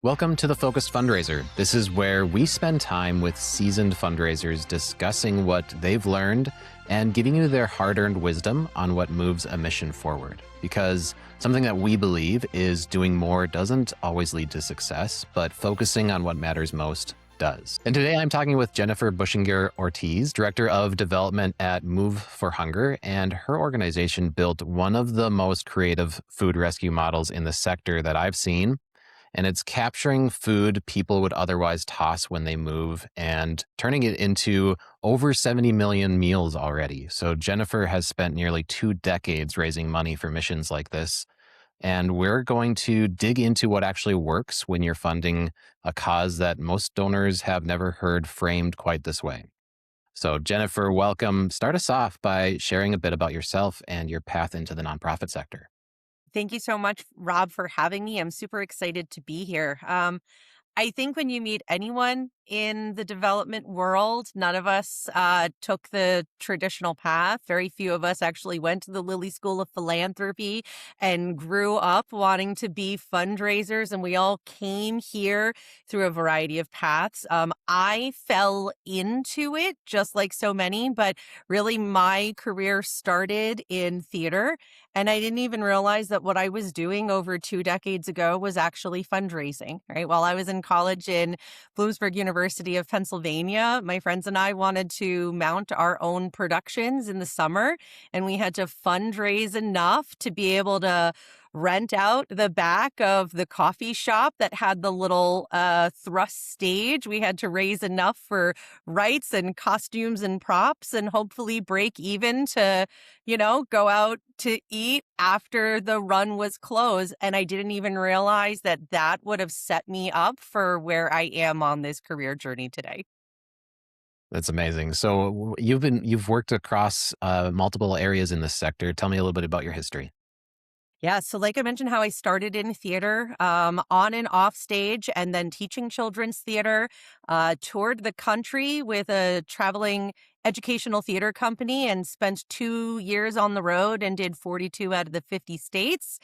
Welcome to the Focused Fundraiser. This is where we spend time with seasoned fundraisers discussing what they've learned and giving you their hard-earned wisdom on what moves a mission forward. Because something that we believe is doing more doesn't always lead to success, but focusing on what matters most does. And today I'm talking with Jennifer Bushinger-Ortiz, Director of Development at Move for Hunger, and her organization built one of the most creative food rescue models in the sector that I've seen. And it's capturing food people would otherwise toss when they move and turning it into over 70 million meals already. So Jennifer has spent nearly 2 decades raising money for missions like this. And we're going to dig into what actually works when you're funding a cause that most donors have never heard framed quite this way. So Jennifer, welcome. Start us off by sharing a bit about yourself and your path into the nonprofit sector. Thank you so much, Rob, for having me. I'm super excited to be here. I think when you meet anyone in the development world, none of us took the traditional path. Very few of us actually went to the Lilly School of Philanthropy and grew up wanting to be fundraisers. And we all came here through a variety of paths. I fell into it just like so many, but really my career started in theater. And I didn't even realize that what I was doing over 2 decades ago was actually fundraising, right? While I was in college in Bloomsburg University of Pennsylvania, my friends and I wanted to mount our own productions in the summer, and we had to fundraise enough to be able to rent out the back of the coffee shop that had the little thrust stage. We had to raise enough for rights and costumes and props and hopefully break even to, go out to eat after the run was closed. And I didn't even realize that that would have set me up for where I am on this career journey today. That's amazing. So you've worked across multiple areas in this sector. Tell me a little bit about your history. Yeah, so like I mentioned, how I started in theater, on and off stage, and then teaching children's theater, toured the country with a traveling educational theater company and spent 2 years on the road and did 42 out of the 50 states.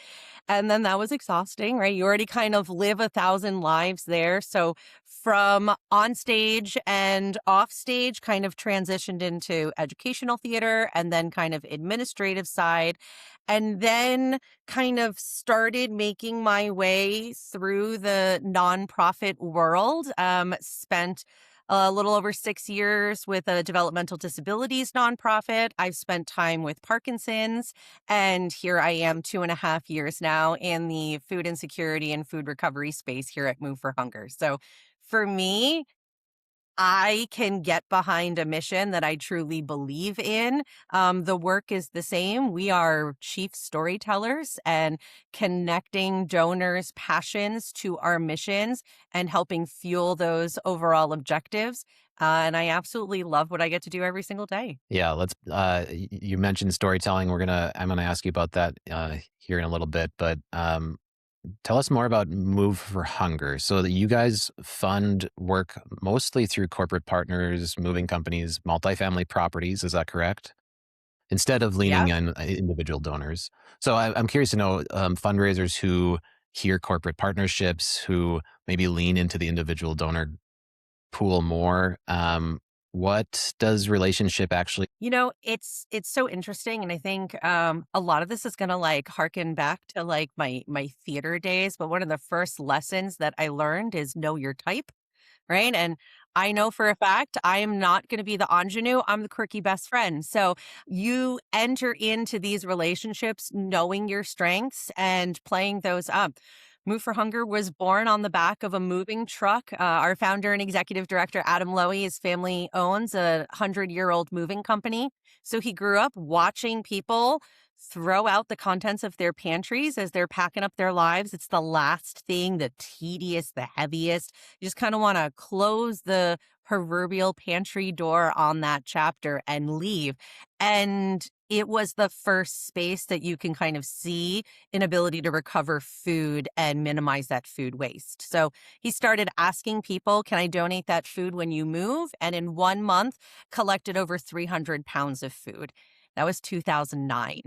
And then that was exhausting, right? You already kind of live 1,000 lives there. So from on stage and off stage, kind of transitioned into educational theater and then kind of administrative side. And then kind of started making my way through the nonprofit world. Spent a little over 6 years with a developmental disabilities nonprofit. I've spent time with Parkinson's, and here I am 2.5 years now in the food insecurity and food recovery space here at Move for Hunger. So for me, I can get behind a mission that I truly believe in. The work is the same. We are chief storytellers and connecting donors' passions to our missions and helping fuel those overall objectives. And I absolutely love what I get to do every single day. Yeah, you mentioned storytelling. I'm gonna ask you about that here in a little bit, but tell us more about Move for Hunger. So that you guys fund work mostly through corporate partners, moving companies, multifamily properties. Is that correct? Instead of Yeah. leaning on individual donors. So I'm curious to know fundraisers who hear corporate partnerships, who maybe lean into the individual donor pool more. What does relationship actually? It's so interesting, and I think a lot of this is gonna like harken back to like my theater days. But one of the first lessons that I learned is know your type, right? And I know for a fact I am not going to be the ingenue. I'm the quirky best friend. So you enter into these relationships knowing your strengths and playing those up. Move for Hunger was born on the back of a moving truck. Our founder and executive director, Adam Lowy, his family owns a 100-year-old moving company. So he grew up watching people throw out the contents of their pantries as they're packing up their lives. It's the last thing, the tedious, the heaviest. You just kind of want to close the proverbial pantry door on that chapter and leave. And it was the first space that you can kind of see an ability to recover food and minimize that food waste. So he started asking people, can I donate that food when you move? And in 1 month, collected over 300 pounds of food. That was 2009.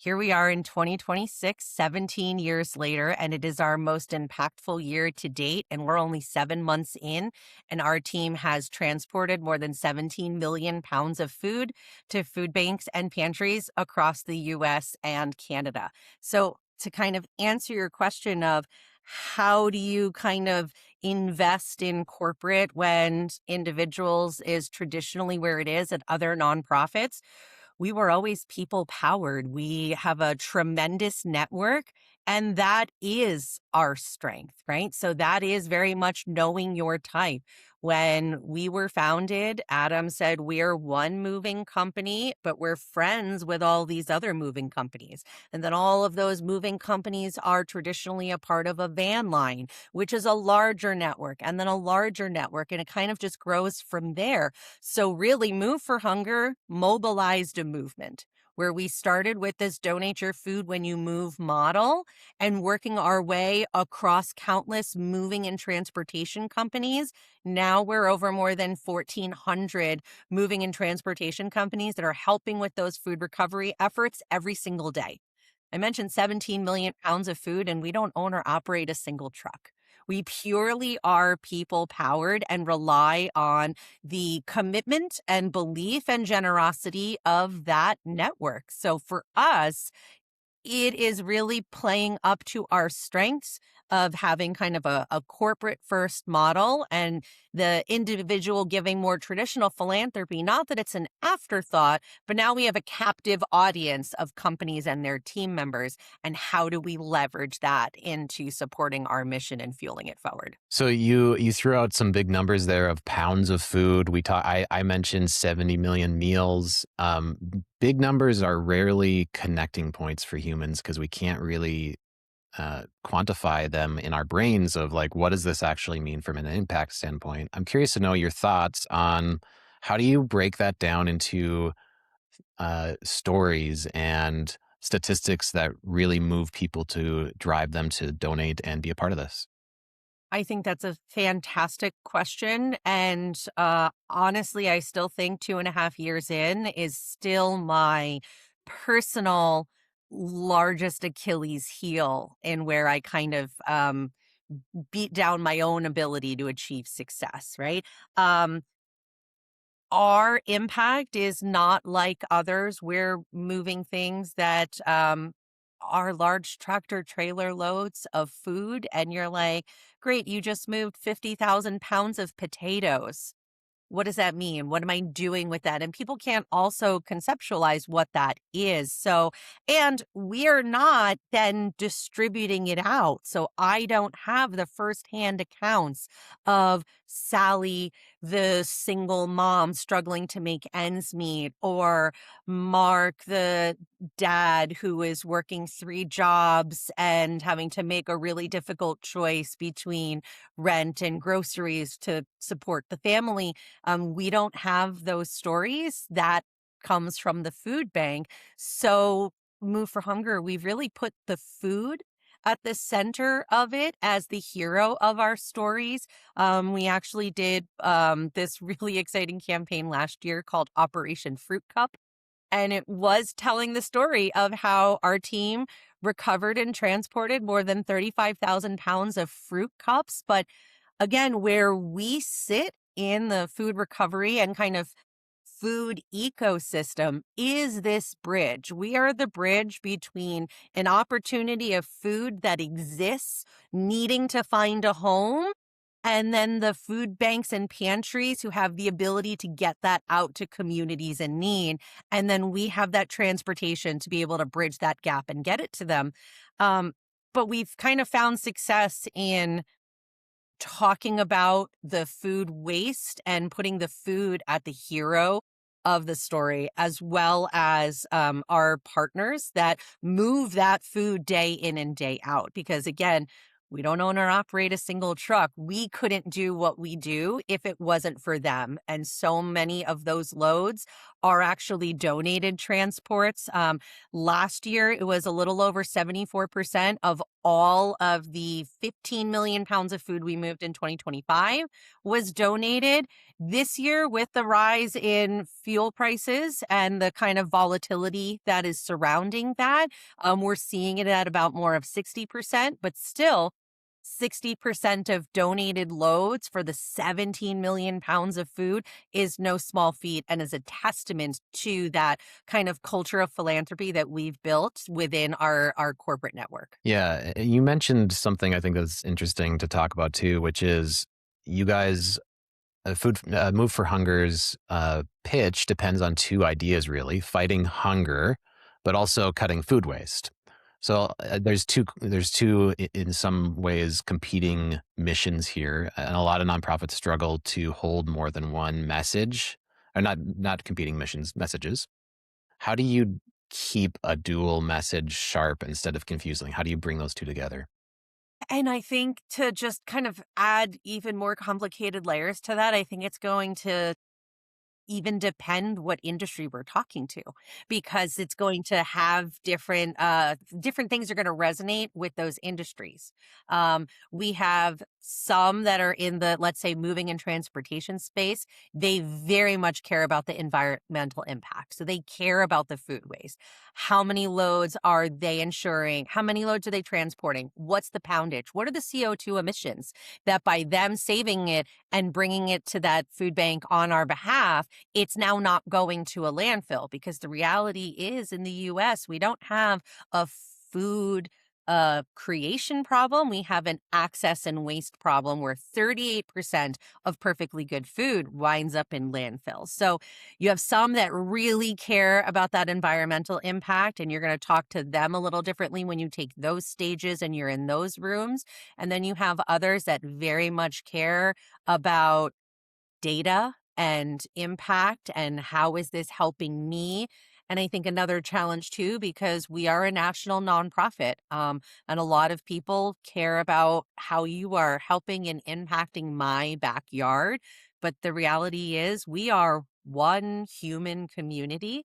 Here we are in 2026, 17 years later, and it is our most impactful year to date. And we're only 7 months in, and our team has transported more than 17 million pounds of food to food banks and pantries across the US and Canada. So, to kind of answer your question of how do you kind of invest in corporate when individuals is traditionally where it is at other nonprofits, we were always people powered. We have a tremendous network, and that is our strength, right? So that is very much knowing your type. When we were founded, Adam said, we're one moving company, but we're friends with all these other moving companies. And then all of those moving companies are traditionally a part of a van line, which is a larger network, and then a larger network. And it kind of just grows from there. So really, Move for Hunger mobilized a movement where we started with this donate your food when you move model and working our way across countless moving and transportation companies. Now we're over more than 1,400 moving and transportation companies that are helping with those food recovery efforts every single day. I mentioned 17 million pounds of food, and we don't own or operate a single truck. We purely are people powered and rely on the commitment and belief and generosity of that network. So for us, it is really playing up to our strengths of having kind of a corporate first model and the individual giving more traditional philanthropy. Not that it's an afterthought, but now we have a captive audience of companies and their team members. And how do we leverage that into supporting our mission and fueling it forward? So you threw out some big numbers there of pounds of food. I mentioned 70 million meals. Big numbers are rarely connecting points for humans because we can't really quantify them in our brains of like, what does this actually mean from an impact standpoint? I'm curious to know your thoughts on how do you break that down into stories and statistics that really move people to drive them to donate and be a part of this? I think that's a fantastic question. And honestly, I still think 2.5 years in is still my personal largest Achilles heel in where I kind of beat down my own ability to achieve success, right? Um, our impact is not like others. We're moving things that are large tractor trailer loads of food. And you're like, great, you just moved 50,000 pounds of potatoes. What does that mean? What am I doing with that? And people can't also conceptualize what that is. So, and we're not then distributing it out. So I don't have the firsthand accounts of Sally, the single mom struggling to make ends meet, or Mark, the dad who is working 3 jobs and having to make a really difficult choice between rent and groceries to support the family. We don't have those stories. That comes from the food bank. So, Move for Hunger, we've really put the food at the center of it as the hero of our stories. We actually did this really exciting campaign last year called Operation Fruit Cup. And it was telling the story of how our team recovered and transported more than 35,000 pounds of fruit cups. But again, where we sit in the food recovery and kind of food ecosystem is this bridge. We are the bridge between an opportunity of food that exists, needing to find a home, and then the food banks and pantries who have the ability to get that out to communities in need. And then we have that transportation to be able to bridge that gap and get it to them. Um, but we've kind of found success in talking about the food waste and putting the food at the hero of the story, as well as our partners that move that food day in and day out. Because again, we don't own or operate a single truck. We couldn't do what we do if it wasn't for them. And so many of those loads are actually donated transports. Last year, it was a little over 74% of all of the 15 million pounds of food we moved in 2025 was donated. This year, with the rise in fuel prices and the kind of volatility that is surrounding that, we're seeing it at about more of 60%, but still 60% of donated loads for the 17 million pounds of food is no small feat and is a testament to that kind of culture of philanthropy that we've built within our corporate network. Yeah, you mentioned something I think that's interesting to talk about too, which is you guys food Move for Hunger's pitch depends on two ideas really: fighting hunger, but also cutting food waste. So there's two in some ways competing missions here, and a lot of nonprofits struggle to hold more than one message, or not competing missions messages. How do you keep a dual message sharp instead of confusing? How do you bring those two together? And I think to just kind of add even more complicated layers to that, I think it's going to even depend what industry we're talking to, because it's going to have different things are going to resonate with those industries. We have some that are in the, let's say, moving and transportation space. They very much care about the environmental impact, so they care about the food waste. How many loads are they ensuring? How many loads are they transporting? What's the poundage? What are the CO2 emissions that by them saving it and bringing it to that food bank on our behalf, it's now not going to a landfill? Because the reality is, in the US, we don't have a food creation problem. We have an access and waste problem where 38% of perfectly good food winds up in landfills. So you have some that really care about that environmental impact, and you're going to talk to them a little differently when you take those stages and you're in those rooms. And then you have others that very much care about data and impact and how is this helping me. And I think another challenge too, because we are a national nonprofit, and a lot of people care about how you are helping and impacting my backyard. But the reality is we are one human community,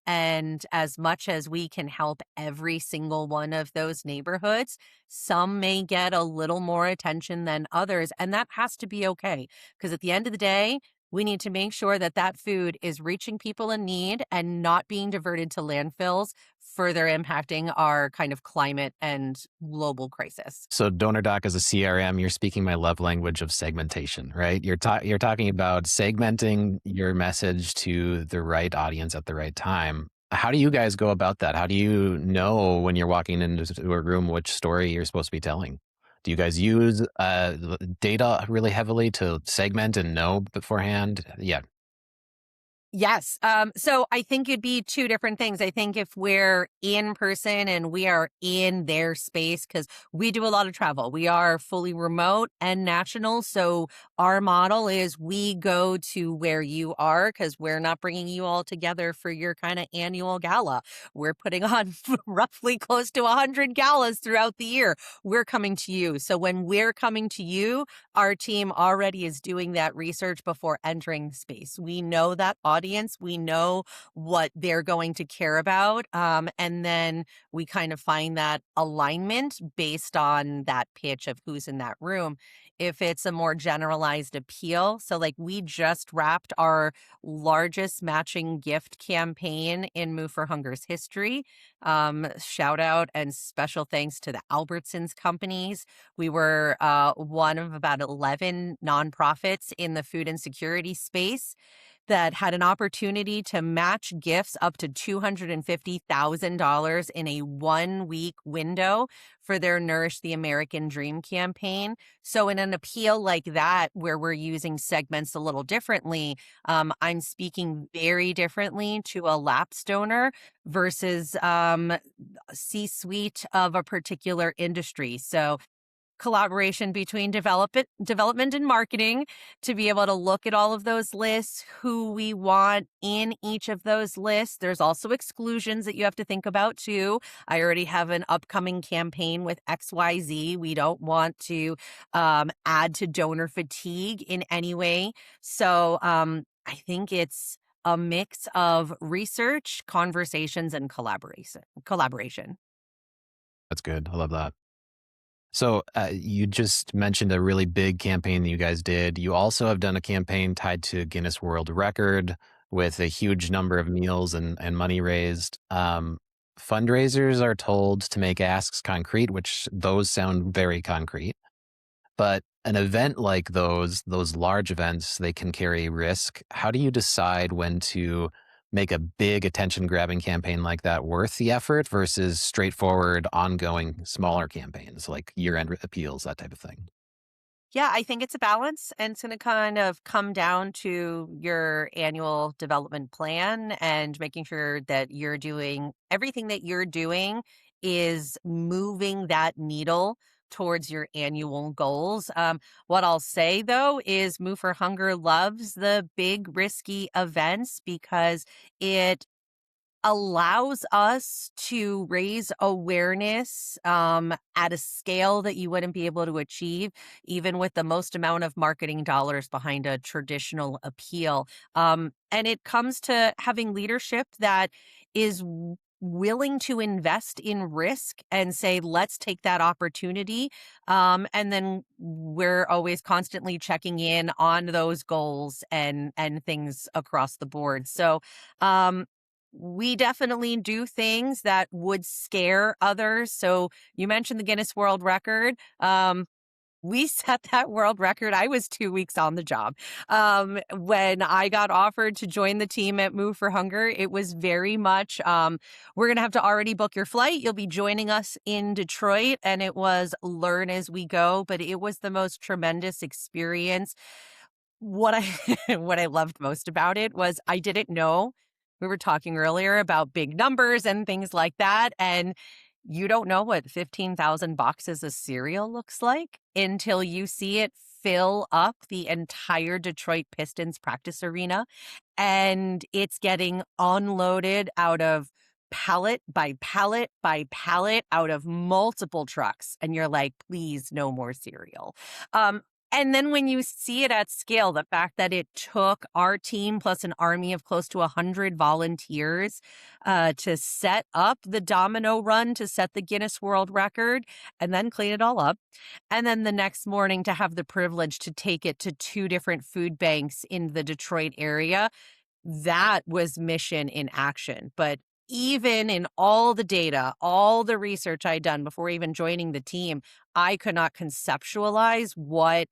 and as much as we can help every single one of those neighborhoods, some may get a little more attention than others. And that has to be okay. Because at the end of the day, we need to make sure that that food is reaching people in need and not being diverted to landfills, further impacting our kind of climate and global crisis. So DonorDoc as a CRM, you're speaking my love language of segmentation, right? You're talking about segmenting your message to the right audience at the right time. How do you guys go about that? How do you know when you're walking into a room which story you're supposed to be telling? Do you guys use data really heavily to segment and know beforehand? Yeah. Yes. So I think it'd be two different things. I think if we're in person and we are in their space, because we do a lot of travel, we are fully remote and national. So our model is we go to where you are, because we're not bringing you all together for your kind of annual gala. We're putting on roughly close to 100 galas throughout the year. We're coming to you. So when we're coming to you, our team already is doing that research before entering the space. We know that audience, we know what they're going to care about. And then we kind of find that alignment based on that pitch of who's in that room. If it's a more generalized appeal, so like we just wrapped our largest matching gift campaign in Move for Hunger's history. Shout out and special thanks to the Albertsons companies. We were one of about 11 nonprofits in the food insecurity space that had an opportunity to match gifts up to $250,000 in a 1 week window for their Nourish the American Dream campaign. So, in an appeal like that, where we're using segments a little differently, I'm speaking very differently to a lapsed donor versus C-suite of a particular industry. So collaboration between development and marketing to be able to look at all of those lists, who we want in each of those lists. There's also exclusions that you have to think about too. I already have an upcoming campaign with XYZ. We don't want to add to donor fatigue in any way. So I think it's a mix of research, conversations, and collaboration. That's good. I love that. So you just mentioned a really big campaign that you guys did. You also have done a campaign tied to Guinness World Record with a huge number of meals and money raised. Fundraisers are told to make asks concrete, which those sound very concrete. But an event like those large events, they can carry risk. How do you decide when to make a big attention grabbing campaign like that worth the effort versus straightforward, ongoing, smaller campaigns like year-end appeals, that type of thing? Yeah, I think it's a balance, and it's going to kind of come down to your annual development plan and making sure that you're doing everything that you're doing is moving that needle towards your annual goals. What I'll say though is Move for Hunger loves the big risky events because it allows us to raise awareness at a scale that you wouldn't be able to achieve, even with the most amount of marketing dollars behind a traditional appeal. And it comes to having leadership that is willing to invest in risk and say, let's take that opportunity. And then we're always constantly checking in on those goals and things across the board. So um, we definitely do things that would scare others. So you mentioned the Guinness World Record. We set that world record. I was 2 weeks on the job. When I got offered to join the team at Move for Hunger, it was very much, we're going to have to already book your flight. You'll be joining us in Detroit. And it was learn as we go, but it was the most tremendous experience. What I what I loved most about it was I didn't know. We were talking earlier about big numbers and things like that, and you don't know what 15,000 boxes of cereal looks like until you see it fill up the entire Detroit Pistons practice arena, and it's getting unloaded out of pallet by pallet by pallet out of multiple trucks, and you're like, "Please, no more cereal." Um, and then when you see it at scale, the fact that it took our team plus an army of close to 100 volunteers to set up the domino run to set the Guinness World Record and then clean it all up. And then the next morning to have the privilege to take it to two different food banks in the Detroit area, that was mission in action. But even in all the data, all the research I'd done before even joining the team, I could not conceptualize what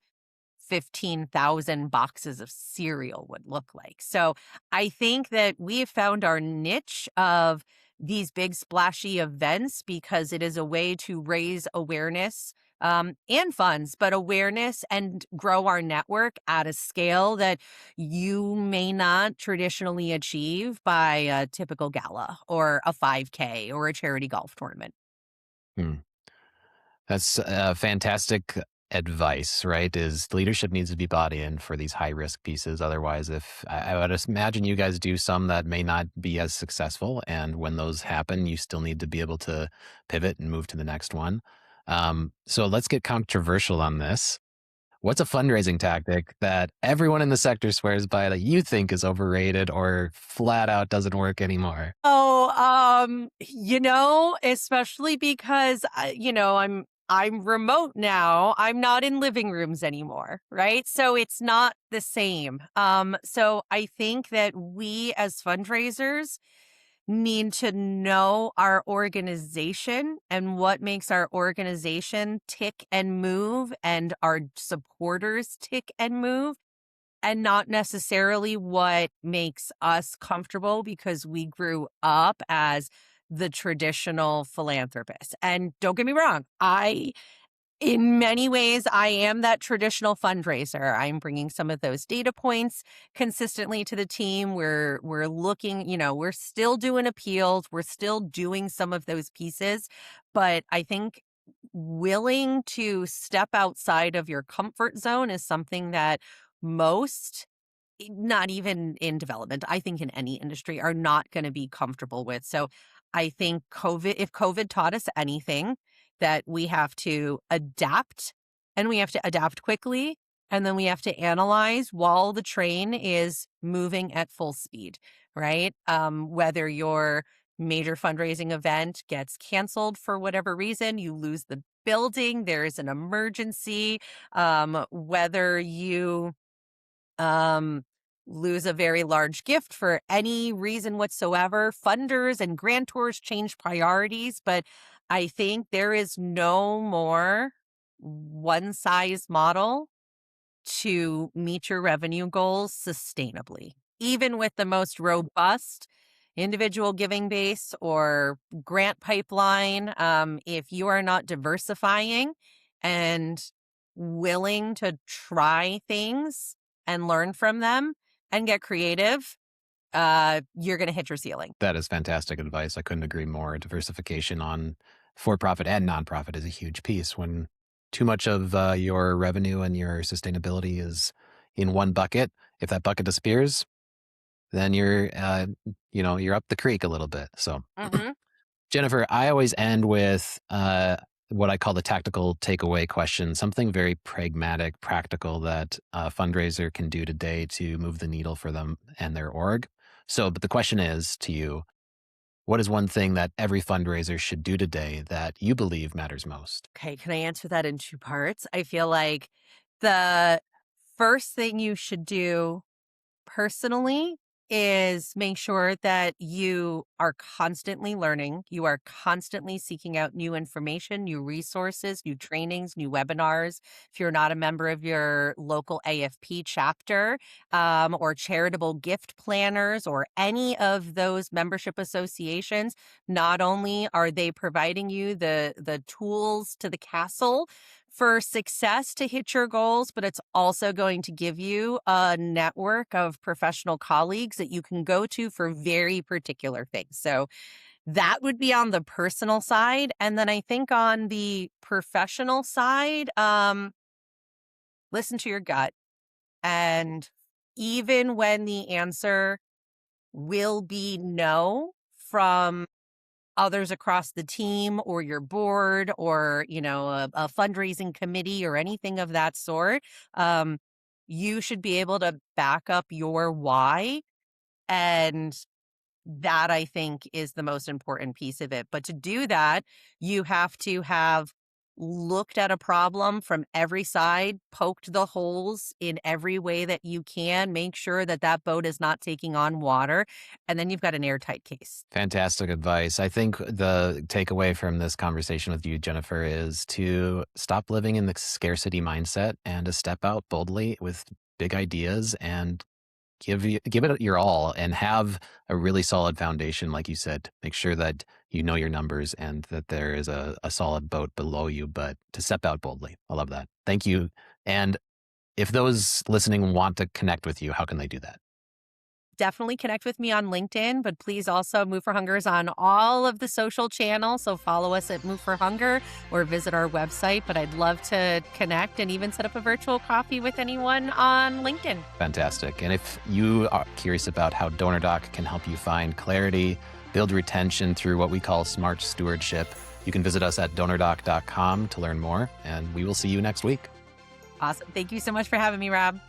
15,000 boxes of cereal would look like. So I think that we have found our niche of these big splashy events because it is a way to raise awareness and funds, but awareness and grow our network at a scale that you may not traditionally achieve by a typical gala or a 5K or a charity golf tournament. Hmm. That's fantastic advice, right? Is leadership needs to be bought in for these high risk pieces. Otherwise, if I would imagine you guys do some that may not be as successful, and when those happen, you still need to be able to pivot and move to the next one. So let's get controversial on this. What's a fundraising tactic that everyone in the sector swears by that you think is overrated or flat out doesn't work anymore? Oh, especially because I'm remote now. I'm not in living rooms anymore, right? So it's not the same. So I think that we as fundraisers need to know our organization and what makes our organization tick and move and our supporters tick and move and not necessarily what makes us comfortable because we grew up as the traditional philanthropist. And don't get me wrong, in many ways, I am that traditional fundraiser. I'm bringing some of those data points consistently to the team. We're looking, we're still doing appeals, we're still doing some of those pieces, but I think willing to step outside of your comfort zone is something that most not even in development, I think in any industry are not going to be comfortable with. So I think if COVID taught us anything, that we have to adapt and we have to adapt quickly. And then we have to analyze while the train is moving at full speed, right? Whether you're major fundraising event gets canceled for whatever reason, you lose the building, there is an emergency, whether you um, lose a very large gift for any reason whatsoever. Funders and grantors change priorities, but I think there is no more one size model to meet your revenue goals sustainably. Even with the most robust individual giving base or grant pipeline, if you are not diversifying and willing to try things and learn from them and get creative, you're going to hit your ceiling. That is fantastic advice. I couldn't agree more. Diversification on for-profit and nonprofit is a huge piece. When too much of your revenue and your sustainability is in one bucket, if that bucket disappears, then you're up the creek a little bit. So, Mhm. Jennifer, I always end with what I call the tactical takeaway question, something very pragmatic, practical that a fundraiser can do today to move the needle for them and their org. So, but the question is to you, what is one thing that every fundraiser should do today that you believe matters most? Okay, can I answer that in two parts? I feel like the first thing you should do personally is make sure that you are constantly learning. You are constantly seeking out new information, new resources, new trainings, new webinars. If you're not a member of your local AFP chapter or charitable gift planners or any of those membership associations, not only are they providing you the tools to the castle for success to hit your goals, but it's also going to give you a network of professional colleagues that you can go to for very particular things. So that would be on the personal side. And then I think on the professional side, listen to your gut. And even when the answer will be no from others across the team or your board or a fundraising committee or anything of that sort, um, you should be able to back up your why, and that I think is the most important piece of it. But to do that, you have to have looked at a problem from every side, poked the holes in every way that you can, make sure that that boat is not taking on water, and then you've got an airtight case. Fantastic advice. I think the takeaway from this conversation with you, Jennifer, is to stop living in the scarcity mindset and to step out boldly with big ideas and give it your all and have a really solid foundation. Like you said, make sure that you know your numbers and that there is a solid boat below you, but to step out boldly. I love that. Thank you. And if those listening want to connect with you, how can they do that? Definitely connect with me on LinkedIn, but please also Move for Hunger is on all of the social channels. So follow us at Move for Hunger or visit our website. But I'd love to connect and even set up a virtual coffee with anyone on LinkedIn. Fantastic. And if you are curious about how DonorDoc can help you find clarity, build retention through what we call smart stewardship, you can visit us at donordoc.com to learn more. And we will see you next week. Awesome. Thank you so much for having me, Rob.